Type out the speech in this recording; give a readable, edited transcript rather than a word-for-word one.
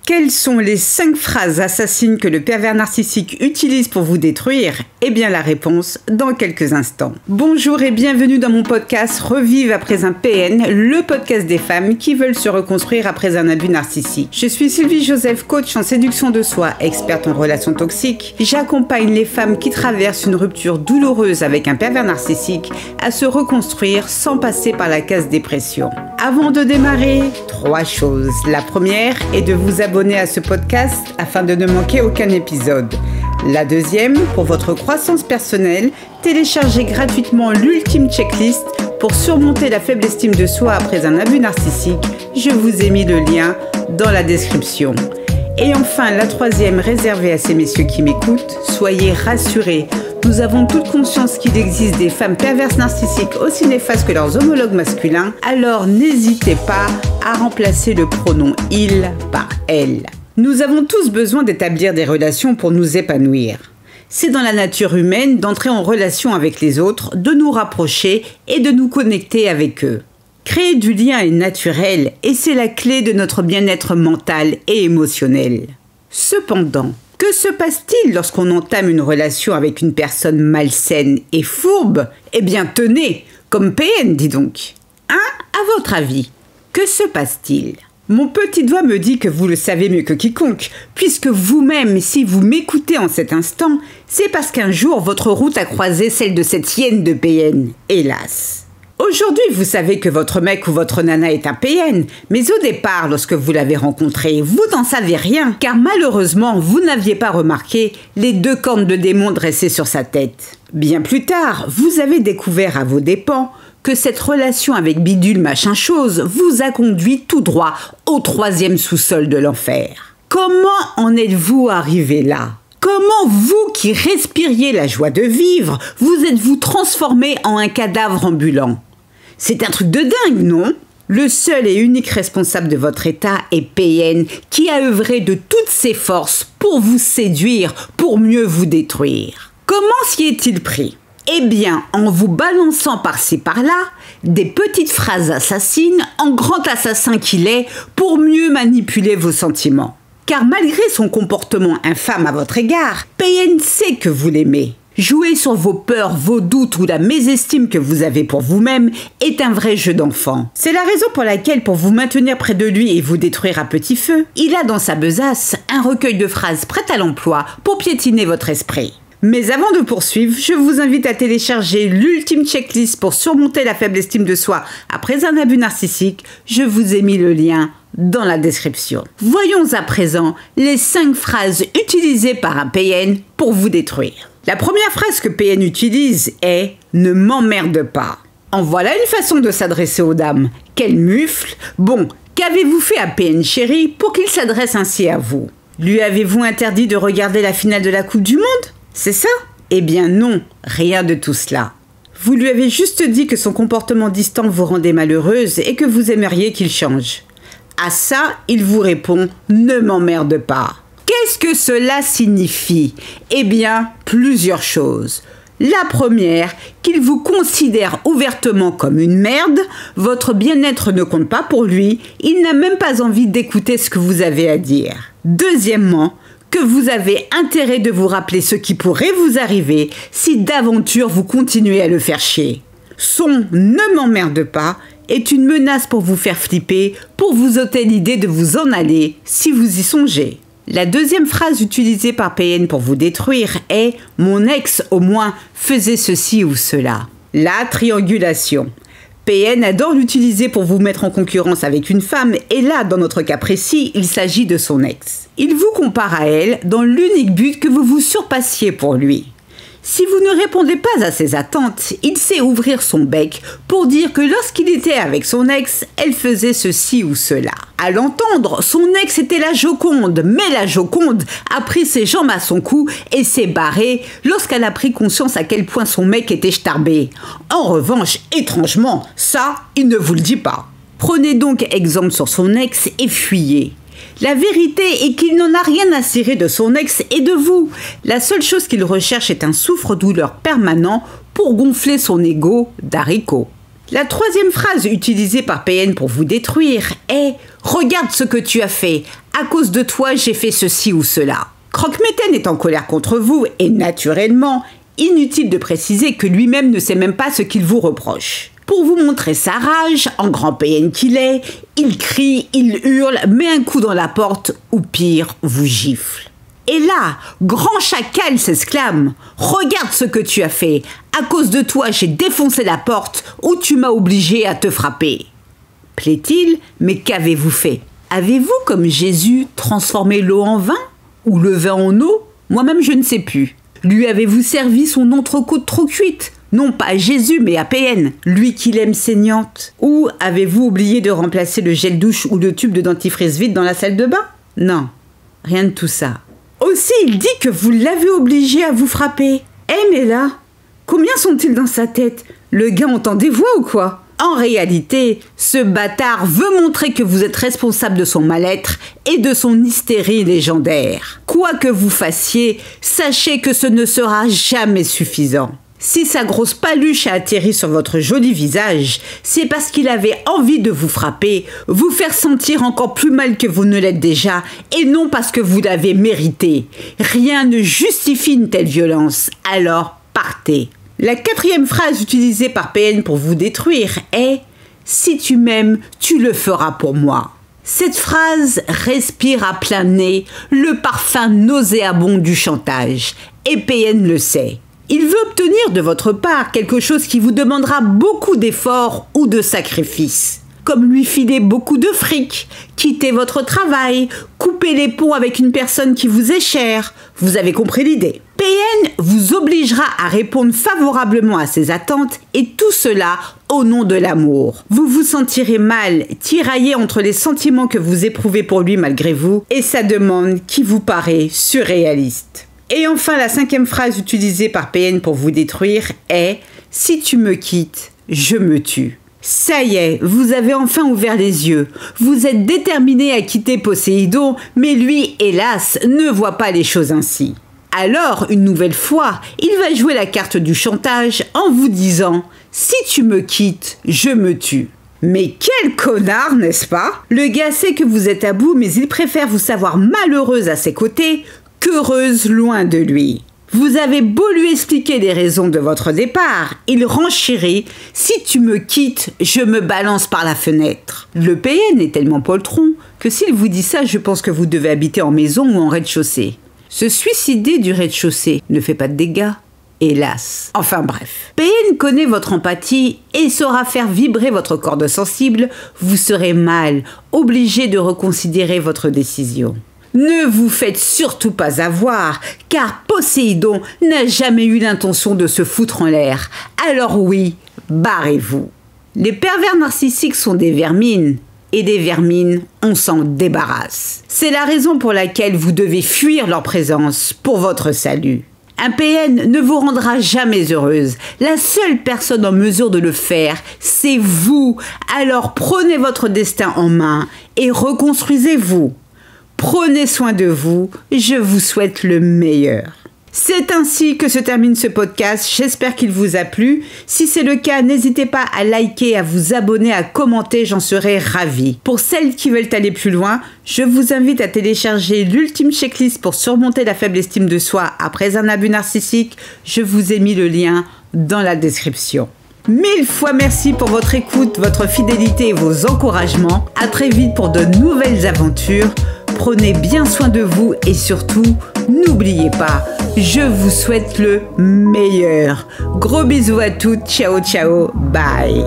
Quelles sont les 5 phrases assassines que le pervers narcissique utilise pour vous détruire? Eh bien la réponse dans quelques instants. Bonjour et bienvenue dans mon podcast Revive après un PN, le podcast des femmes qui veulent se reconstruire après un abus narcissique. Je suis Sylvie Joseph, coach en séduction de soi, experte en relations toxiques. J'accompagne les femmes qui traversent une rupture douloureuse avec un pervers narcissique à se reconstruire sans passer par la case dépression. Avant de démarrer, 3 choses. La première est de vous abonner à ce podcast afin de ne manquer aucun épisode. La deuxième, pour votre croissance personnelle, téléchargez gratuitement l'ultime checklist pour surmonter la faible estime de soi après un abus narcissique. Je vous ai mis le lien dans la description. Et enfin, la troisième, réservée à ces messieurs qui m'écoutent, soyez rassurés. Nous avons toute conscience qu'il existe des femmes perverses narcissiques aussi néfastes que leurs homologues masculins, alors n'hésitez pas à remplacer le pronom « il » par « elle ». Nous avons tous besoin d'établir des relations pour nous épanouir. C'est dans la nature humaine d'entrer en relation avec les autres, de nous rapprocher et de nous connecter avec eux. Créer du lien est naturel et c'est la clé de notre bien-être mental et émotionnel. Cependant, que se passe-t-il lorsqu'on entame une relation avec une personne malsaine et fourbe? Eh bien tenez, comme PN dis donc. À votre avis, que se passe-t-il? Mon petit doigt me dit que vous le savez mieux que quiconque, puisque vous-même, si vous m'écoutez en cet instant, c'est parce qu'un jour votre route a croisé celle de cette hyène de PN, hélas. Aujourd'hui, vous savez que votre mec ou votre nana est un PN, mais au départ, lorsque vous l'avez rencontré, vous n'en savez rien, car malheureusement, vous n'aviez pas remarqué les 2 cornes de démon dressées sur sa tête. Bien plus tard, vous avez découvert à vos dépens que cette relation avec bidule machin chose vous a conduit tout droit au 3e sous-sol de l'enfer. Comment en êtes-vous arrivé là ? Comment vous qui respiriez la joie de vivre, vous êtes-vous transformé en un cadavre ambulant? C'est un truc de dingue, non? Le seul et unique responsable de votre état est PN, qui a œuvré de toutes ses forces pour vous séduire, pour mieux vous détruire. Comment s'y est-il pris? Eh bien, en vous balançant par-ci par-là, des petites phrases assassines, en grand assassin qu'il est, pour mieux manipuler vos sentiments. Car malgré son comportement infâme à votre égard, PN sait que vous l'aimez. Jouer sur vos peurs, vos doutes ou la mésestime que vous avez pour vous-même est un vrai jeu d'enfant. C'est la raison pour laquelle, pour vous maintenir près de lui et vous détruire à petit feu, il a dans sa besace un recueil de phrases prêtes à l'emploi pour piétiner votre esprit. Mais avant de poursuivre, je vous invite à télécharger l'ultime checklist pour surmonter la faible estime de soi après un abus narcissique. Je vous ai mis le lien dans la description. Voyons à présent les 5 phrases utilisées par un PN pour vous détruire. La première phrase que PN utilise est « ne m'emmerde pas ». En voilà une façon de s'adresser aux dames. Quel mufle! Bon, qu'avez-vous fait à PN chéri pour qu'il s'adresse ainsi à vous? Lui avez-vous interdit de regarder la finale de la Coupe du Monde? C'est ça? Eh bien non, rien de tout cela. Vous lui avez juste dit que son comportement distant vous rendait malheureuse et que vous aimeriez qu'il change. À ça, il vous répond « ne m'emmerde pas ». Qu'est-ce que cela signifie? Eh bien, plusieurs choses. La première, qu'il vous considère ouvertement comme une merde, votre bien-être ne compte pas pour lui, il n'a même pas envie d'écouter ce que vous avez à dire. Deuxièmement, que vous avez intérêt de vous rappeler ce qui pourrait vous arriver si d'aventure vous continuez à le faire chier. Son « ne m'emmerde pas » est une menace pour vous faire flipper, pour vous ôter l'idée de vous en aller si vous y songez. La deuxième phrase utilisée par PN pour vous détruire est « mon ex au moins faisait ceci ou cela ». La triangulation. PN adore l'utiliser pour vous mettre en concurrence avec une femme et là, dans notre cas précis, il s'agit de son ex. Il vous compare à elle dans l'unique but que vous vous surpassiez pour lui. Si vous ne répondez pas à ses attentes, il sait ouvrir son bec pour dire que lorsqu'il était avec son ex, elle faisait ceci ou cela. À l'entendre, son ex était la Joconde, mais la Joconde a pris ses jambes à son cou et s'est barrée lorsqu'elle a pris conscience à quel point son mec était starbé. En revanche, étrangement, ça, il ne vous le dit pas. Prenez donc exemple sur son ex et fuyez. La vérité est qu'il n'en a rien à cirer de son ex et de vous. La seule chose qu'il recherche est un souffre-douleur permanent pour gonfler son ego d'haricot. La troisième phrase utilisée par PN pour vous détruire est Regarde ce que tu as fait. À cause de toi, j'ai fait ceci ou cela. Croque-Mitaine est en colère contre vous et naturellement, inutile de préciser que lui-même ne sait même pas ce qu'il vous reproche. Pour vous montrer sa rage, en grand PN qu'il est, il crie, il hurle, met un coup dans la porte ou pire, vous gifle. Et là, grand chacal s'exclame « Regarde ce que tu as fait. À cause de toi, j'ai défoncé la porte ou tu m'as obligé à te frapper. » Plaît-il, mais qu'avez-vous fait? Avez-vous, comme Jésus, transformé l'eau en vin? Ou le vin en eau? Moi-même, je ne sais plus. Lui avez-vous servi son entrecôte trop cuite? Non pas à Jésus, mais à PN, lui qui l'aime saignante. Ou avez-vous oublié de remplacer le gel douche ou le tube de dentifrice vide dans la salle de bain? Non, rien de tout ça. Aussi, il dit que vous l'avez obligé à vous frapper. Eh mais là, combien sont-ils dans sa tête? Le gars entend des voix ou quoi? En réalité, ce bâtard veut montrer que vous êtes responsable de son mal-être et de son hystérie légendaire. Quoi que vous fassiez, sachez que ce ne sera jamais suffisant. Si sa grosse paluche a atterri sur votre joli visage, c'est parce qu'il avait envie de vous frapper, vous faire sentir encore plus mal que vous ne l'êtes déjà, et non parce que vous l'avez mérité. Rien ne justifie une telle violence, alors partez. La 4e phrase utilisée par PN pour vous détruire est « Si tu m'aimes, tu le feras pour moi ». Cette phrase respire à plein nez le parfum nauséabond du chantage, et PN le sait. Il veut obtenir de votre part quelque chose qui vous demandera beaucoup d'efforts ou de sacrifices. Comme lui filer beaucoup de fric, quitter votre travail, couper les ponts avec une personne qui vous est chère. Vous avez compris l'idée. PN vous obligera à répondre favorablement à ses attentes et tout cela au nom de l'amour. Vous vous sentirez mal, tiraillé entre les sentiments que vous éprouvez pour lui malgré vous et sa demande qui vous paraît surréaliste. Et enfin, la 5e phrase utilisée par PN pour vous détruire est « Si tu me quittes, je me tue ». Ça y est, vous avez enfin ouvert les yeux. Vous êtes déterminé à quitter Poséidon, mais lui, hélas, ne voit pas les choses ainsi. Alors, une nouvelle fois, il va jouer la carte du chantage en vous disant « Si tu me quittes, je me tue ». Mais quel connard, n'est-ce pas? Le gars sait que vous êtes à bout, mais il préfère vous savoir malheureuse à ses côtés qu'heureuse loin de lui. Vous avez beau lui expliquer les raisons de votre départ, il renchérit « Si tu me quittes, je me balance par la fenêtre ». Le PN est tellement poltron que s'il vous dit ça, je pense que vous devez habiter en maison ou en rez-de-chaussée. Se suicider du rez-de-chaussée ne fait pas de dégâts, hélas. Enfin bref. PN connaît votre empathie et saura faire vibrer votre corde sensible. Vous serez mal, obligé de reconsidérer votre décision. Ne vous faites surtout pas avoir, car Poséidon n'a jamais eu l'intention de se foutre en l'air. Alors oui, barrez-vous. Les pervers narcissiques sont des vermines, et des vermines, on s'en débarrasse. C'est la raison pour laquelle vous devez fuir leur présence pour votre salut. Un PN ne vous rendra jamais heureuse. La seule personne en mesure de le faire, c'est vous. Alors prenez votre destin en main et reconstruisez-vous. Prenez soin de vous, je vous souhaite le meilleur. C'est ainsi que se termine ce podcast, j'espère qu'il vous a plu. Si c'est le cas, n'hésitez pas à liker, à vous abonner, à commenter, j'en serai ravie. Pour celles qui veulent aller plus loin, je vous invite à télécharger l'ultime checklist pour surmonter la faible estime de soi après un abus narcissique. Je vous ai mis le lien dans la description. 1000 fois merci pour votre écoute, votre fidélité et vos encouragements. À très vite pour de nouvelles aventures. Prenez bien soin de vous et surtout, n'oubliez pas, je vous souhaite le meilleur. Gros bisous à toutes, ciao ciao, bye.